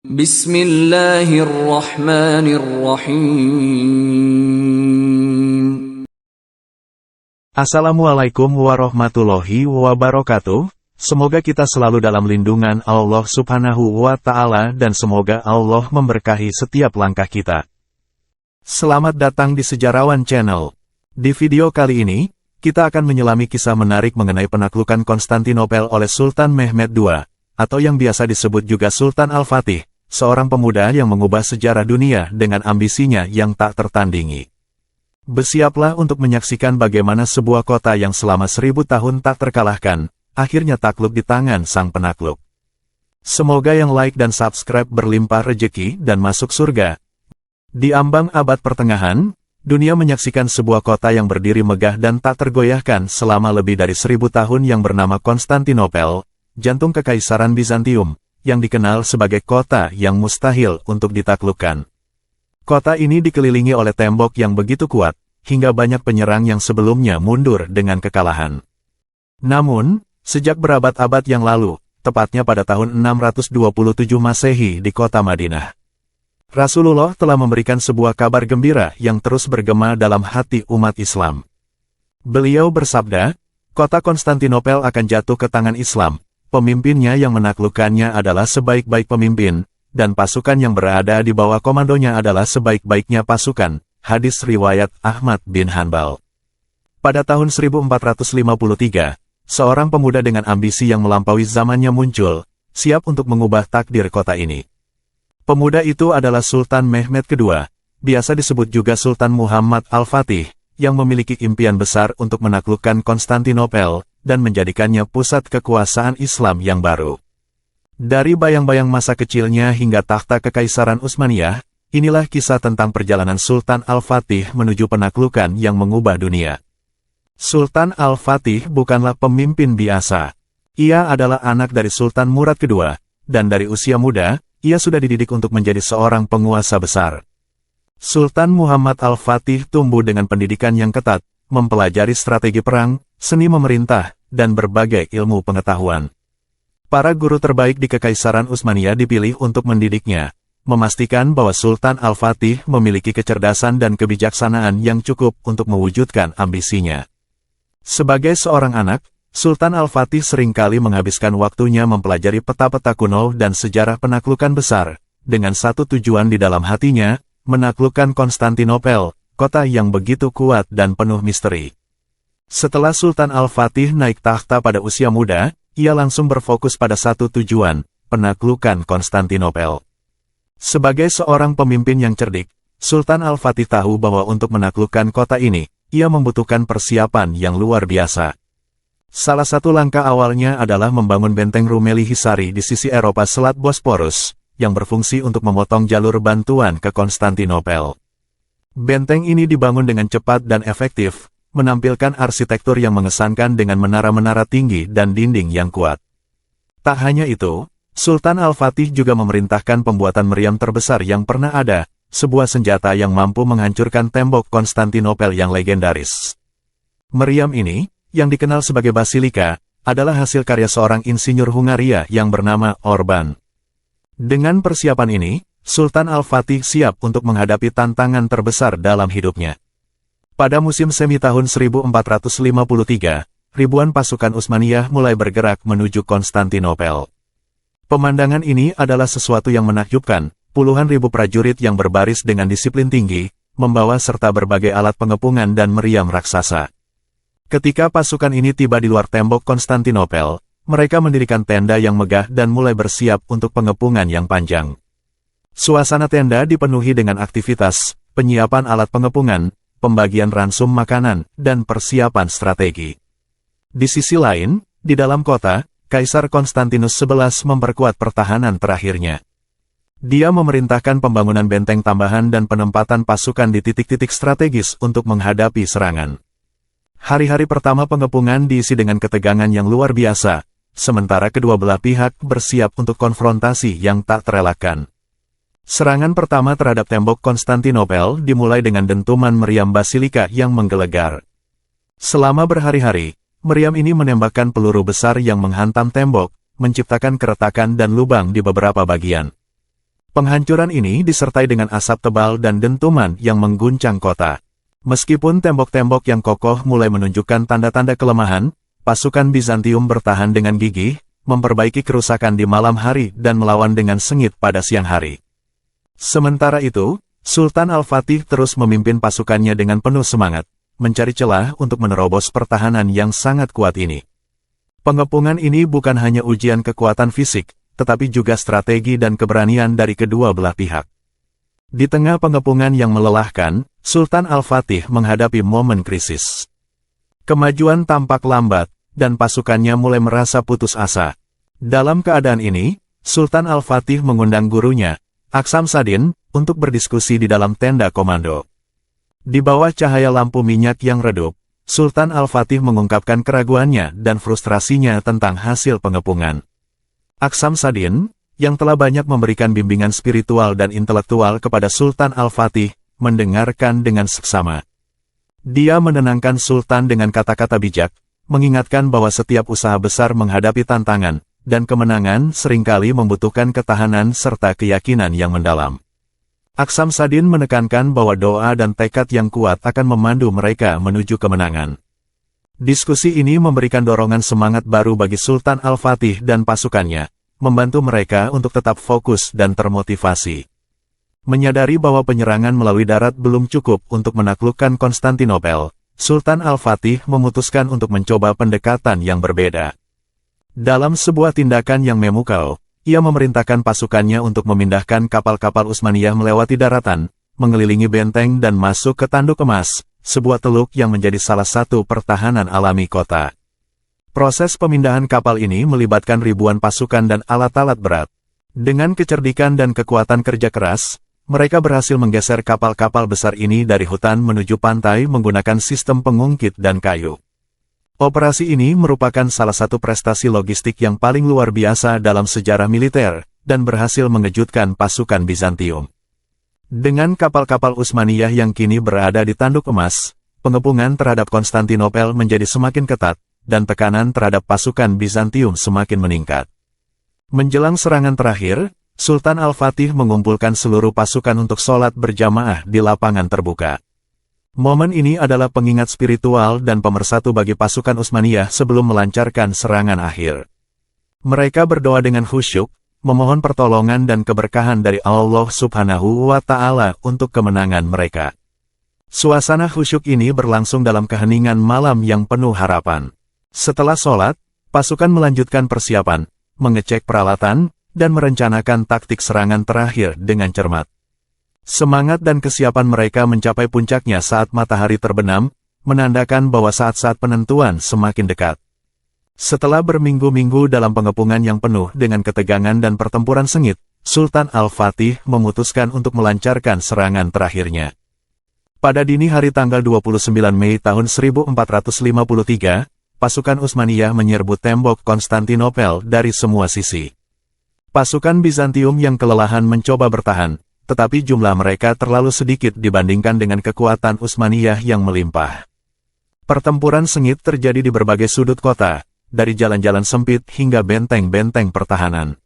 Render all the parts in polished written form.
Bismillahirrahmanirrahim. Assalamualaikum warahmatullahi wabarakatuh. Semoga kita selalu dalam lindungan Allah Subhanahu wa Ta'ala dan semoga Allah memberkahi setiap langkah kita. Selamat datang di Sejarawan Channel. Di video kali ini, kita akan menyelami kisah menarik mengenai penaklukan Konstantinopel oleh Sultan Mehmed II, atau yang biasa disebut juga Sultan Al-Fatih, seorang pemuda yang mengubah sejarah dunia dengan ambisinya yang tak tertandingi. Bersiaplah untuk menyaksikan bagaimana sebuah kota yang selama 1000 tahun tak terkalahkan, akhirnya takluk di tangan sang penakluk. Semoga yang like dan subscribe berlimpah rejeki dan masuk surga. Di ambang abad pertengahan, dunia menyaksikan sebuah kota yang berdiri megah dan tak tergoyahkan selama lebih dari 1000 tahun yang bernama Konstantinopel, jantung Kekaisaran Bizantium, yang dikenal sebagai kota yang mustahil untuk ditaklukkan. Kota ini dikelilingi oleh tembok yang begitu kuat, hingga banyak penyerang yang sebelumnya mundur dengan kekalahan. Namun, sejak berabad-abad yang lalu, tepatnya pada tahun 627 Masehi di kota Madinah, Rasulullah telah memberikan sebuah kabar gembira yang terus bergema dalam hati umat Islam. Beliau bersabda, kota Konstantinopel akan jatuh ke tangan Islam. Pemimpinnya yang menaklukkannya adalah sebaik-baik pemimpin, dan pasukan yang berada di bawah komandonya adalah sebaik-baiknya pasukan. Hadis riwayat Ahmad bin Hanbal. Pada tahun 1453, seorang pemuda dengan ambisi yang melampaui zamannya muncul, siap untuk mengubah takdir kota ini. Pemuda itu adalah Sultan Mehmed II, biasa disebut juga Sultan Muhammad Al-Fatih, yang memiliki impian besar untuk menaklukkan Konstantinopel dan menjadikannya pusat kekuasaan Islam yang baru. Dari bayang-bayang masa kecilnya hingga takhta Kekaisaran Utsmaniyah, inilah kisah tentang perjalanan Sultan Al-Fatih menuju penaklukan yang mengubah dunia. Sultan Al-Fatih bukanlah pemimpin biasa. Ia adalah anak dari Sultan Murad II, dan dari usia muda, ia sudah dididik untuk menjadi seorang penguasa besar. Sultan Muhammad Al-Fatih tumbuh dengan pendidikan yang ketat, mempelajari strategi perang, seni memerintah, dan berbagai ilmu pengetahuan. Para guru terbaik di Kekaisaran Utsmaniyah dipilih untuk mendidiknya, memastikan bahwa Sultan Al-Fatih memiliki kecerdasan dan kebijaksanaan yang cukup untuk mewujudkan ambisinya. Sebagai seorang anak, Sultan Al-Fatih seringkali menghabiskan waktunya mempelajari peta-peta kuno dan sejarah penaklukan besar, dengan satu tujuan di dalam hatinya, menaklukkan Konstantinopel, kota yang begitu kuat dan penuh misteri. Setelah Sultan Al-Fatih naik takhta pada usia muda, ia langsung berfokus pada satu tujuan, penaklukan Konstantinopel. Sebagai seorang pemimpin yang cerdik, Sultan Al-Fatih tahu bahwa untuk menaklukkan kota ini, ia membutuhkan persiapan yang luar biasa. Salah satu langkah awalnya adalah membangun benteng Rumeli Hisari di sisi Eropa Selat Bosporus, yang berfungsi untuk memotong jalur bantuan ke Konstantinopel. Benteng ini dibangun dengan cepat dan efektif, menampilkan arsitektur yang mengesankan dengan menara-menara tinggi dan dinding yang kuat. Tak hanya itu, Sultan Al-Fatih juga memerintahkan pembuatan meriam terbesar yang pernah ada, sebuah senjata yang mampu menghancurkan tembok Konstantinopel yang legendaris. Meriam ini, yang dikenal sebagai Basilika, adalah hasil karya seorang insinyur Hungaria yang bernama Orban. Dengan persiapan ini, Sultan Al-Fatih siap untuk menghadapi tantangan terbesar dalam hidupnya. Pada musim semi tahun 1453, ribuan pasukan Utsmaniyah mulai bergerak menuju Konstantinopel. Pemandangan ini adalah sesuatu yang menakjubkan, puluhan ribu prajurit yang berbaris dengan disiplin tinggi, membawa serta berbagai alat pengepungan dan meriam raksasa. Ketika pasukan ini tiba di luar tembok Konstantinopel, mereka mendirikan tenda yang megah dan mulai bersiap untuk pengepungan yang panjang. Suasana tenda dipenuhi dengan aktivitas, penyiapan alat pengepungan, pembagian ransum makanan, dan persiapan strategi. Di sisi lain, di dalam kota, Kaisar Konstantinus XI memperkuat pertahanan terakhirnya. Dia memerintahkan pembangunan benteng tambahan dan penempatan pasukan di titik-titik strategis untuk menghadapi serangan. Hari-hari pertama pengepungan diisi dengan ketegangan yang luar biasa, sementara kedua belah pihak bersiap untuk konfrontasi yang tak terelakkan. Serangan pertama terhadap tembok Konstantinopel dimulai dengan dentuman meriam Basilika yang menggelegar. Selama berhari-hari, meriam ini menembakkan peluru besar yang menghantam tembok, menciptakan keretakan dan lubang di beberapa bagian. Penghancuran ini disertai dengan asap tebal dan dentuman yang mengguncang kota. Meskipun tembok-tembok yang kokoh mulai menunjukkan tanda-tanda kelemahan, pasukan Bizantium bertahan dengan gigih, memperbaiki kerusakan di malam hari dan melawan dengan sengit pada siang hari. Sementara itu, Sultan Al-Fatih terus memimpin pasukannya dengan penuh semangat, mencari celah untuk menerobos pertahanan yang sangat kuat ini. Pengepungan ini bukan hanya ujian kekuatan fisik, tetapi juga strategi dan keberanian dari kedua belah pihak. Di tengah pengepungan yang melelahkan, Sultan Al-Fatih menghadapi momen krisis. Kemajuan tampak lambat, dan pasukannya mulai merasa putus asa. Dalam keadaan ini, Sultan Al-Fatih mengundang gurunya, Aksam Saddin, untuk berdiskusi di dalam tenda komando. Di bawah cahaya lampu minyak yang redup, Sultan Al-Fatih mengungkapkan keraguannya dan frustrasinya tentang hasil pengepungan. Aksam Saddin, yang telah banyak memberikan bimbingan spiritual dan intelektual kepada Sultan Al-Fatih, mendengarkan dengan seksama. Dia menenangkan Sultan dengan kata-kata bijak, mengingatkan bahwa setiap usaha besar menghadapi tantangan, dan kemenangan seringkali membutuhkan ketahanan serta keyakinan yang mendalam. Aksam Saddin menekankan bahwa doa dan tekad yang kuat akan memandu mereka menuju kemenangan. Diskusi ini memberikan dorongan semangat baru bagi Sultan Al-Fatih dan pasukannya, membantu mereka untuk tetap fokus dan termotivasi. Menyadari bahwa penyerangan melalui darat belum cukup untuk menaklukkan Konstantinopel, Sultan Al-Fatih memutuskan untuk mencoba pendekatan yang berbeda. Dalam sebuah tindakan yang memukau, ia memerintahkan pasukannya untuk memindahkan kapal-kapal Utsmaniyah melewati daratan, mengelilingi benteng dan masuk ke Tanduk Emas, sebuah teluk yang menjadi salah satu pertahanan alami kota. Proses pemindahan kapal ini melibatkan ribuan pasukan dan alat-alat berat. Dengan kecerdikan dan kekuatan kerja keras, mereka berhasil menggeser kapal-kapal besar ini dari hutan menuju pantai menggunakan sistem pengungkit dan kayu. Operasi ini merupakan salah satu prestasi logistik yang paling luar biasa dalam sejarah militer, dan berhasil mengejutkan pasukan Bizantium. Dengan kapal-kapal Utsmaniyah yang kini berada di Tanduk Emas, pengepungan terhadap Konstantinopel menjadi semakin ketat, dan tekanan terhadap pasukan Bizantium semakin meningkat. Menjelang serangan terakhir, Sultan Al-Fatih mengumpulkan seluruh pasukan untuk sholat berjamaah di lapangan terbuka. Momen ini adalah pengingat spiritual dan pemersatu bagi pasukan Utsmaniyah sebelum melancarkan serangan akhir. Mereka berdoa dengan khusyuk, memohon pertolongan dan keberkahan dari Allah Subhanahu wa Ta'ala untuk kemenangan mereka. Suasana khusyuk ini berlangsung dalam keheningan malam yang penuh harapan. Setelah sholat, pasukan melanjutkan persiapan, mengecek peralatan, dan merencanakan taktik serangan terakhir dengan cermat. Semangat dan kesiapan mereka mencapai puncaknya saat matahari terbenam, menandakan bahwa saat-saat penentuan semakin dekat. Setelah berminggu-minggu dalam pengepungan yang penuh dengan ketegangan dan pertempuran sengit, Sultan Al-Fatih memutuskan untuk melancarkan serangan terakhirnya. Pada dini hari tanggal 29 Mei tahun 1453, pasukan Utsmaniyah menyerbu tembok Konstantinopel dari semua sisi. Pasukan Bizantium yang kelelahan mencoba bertahan, tetapi jumlah mereka terlalu sedikit dibandingkan dengan kekuatan Utsmaniyah yang melimpah. Pertempuran sengit terjadi di berbagai sudut kota, dari jalan-jalan sempit hingga benteng-benteng pertahanan.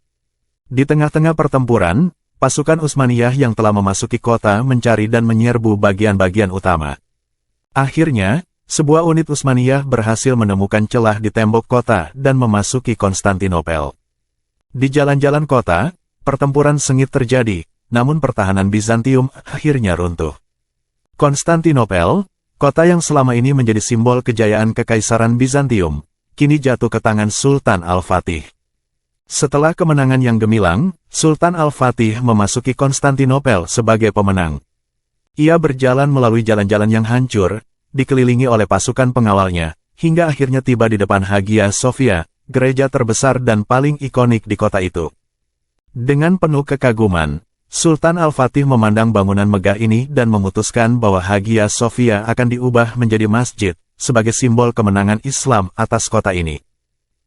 Di tengah-tengah pertempuran, pasukan Utsmaniyah yang telah memasuki kota mencari dan menyerbu bagian-bagian utama. Akhirnya, sebuah unit Utsmaniyah berhasil menemukan celah di tembok kota dan memasuki Konstantinopel. Di jalan-jalan kota, pertempuran sengit terjadi, namun pertahanan Bizantium akhirnya runtuh. Konstantinopel, kota yang selama ini menjadi simbol kejayaan Kekaisaran Bizantium, kini jatuh ke tangan Sultan Al-Fatih. Setelah kemenangan yang gemilang, Sultan Al-Fatih memasuki Konstantinopel sebagai pemenang. Ia berjalan melalui jalan-jalan yang hancur, dikelilingi oleh pasukan pengawalnya, hingga akhirnya tiba di depan Hagia Sophia, gereja terbesar dan paling ikonik di kota itu. Dengan penuh kekaguman, Sultan Al-Fatih memandang bangunan megah ini dan memutuskan bahwa Hagia Sophia akan diubah menjadi masjid, sebagai simbol kemenangan Islam atas kota ini.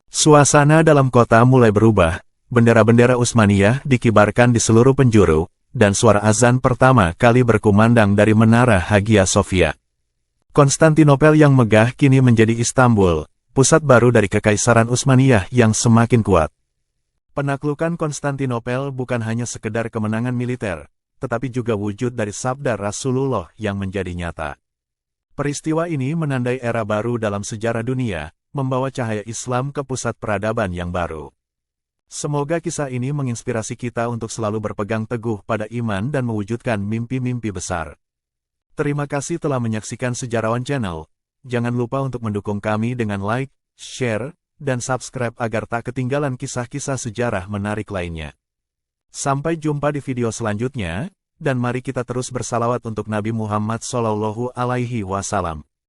Suasana dalam kota mulai berubah, bendera-bendera Utsmaniyah dikibarkan di seluruh penjuru, dan suara azan pertama kali berkumandang dari menara Hagia Sophia. Konstantinopel yang megah kini menjadi Istanbul, pusat baru dari Kekaisaran Utsmaniyah yang semakin kuat. Penaklukan Konstantinopel bukan hanya sekedar kemenangan militer, tetapi juga wujud dari sabda Rasulullah yang menjadi nyata. Peristiwa ini menandai era baru dalam sejarah dunia, membawa cahaya Islam ke pusat peradaban yang baru. Semoga kisah ini menginspirasi kita untuk selalu berpegang teguh pada iman dan mewujudkan mimpi-mimpi besar. Terima kasih telah menyaksikan Sejarawan Channel. Jangan lupa untuk mendukung kami dengan like, share, dan subscribe agar tak ketinggalan kisah-kisah sejarah menarik lainnya. Sampai jumpa di video selanjutnya, dan mari kita terus bersalawat untuk Nabi Muhammad SAW.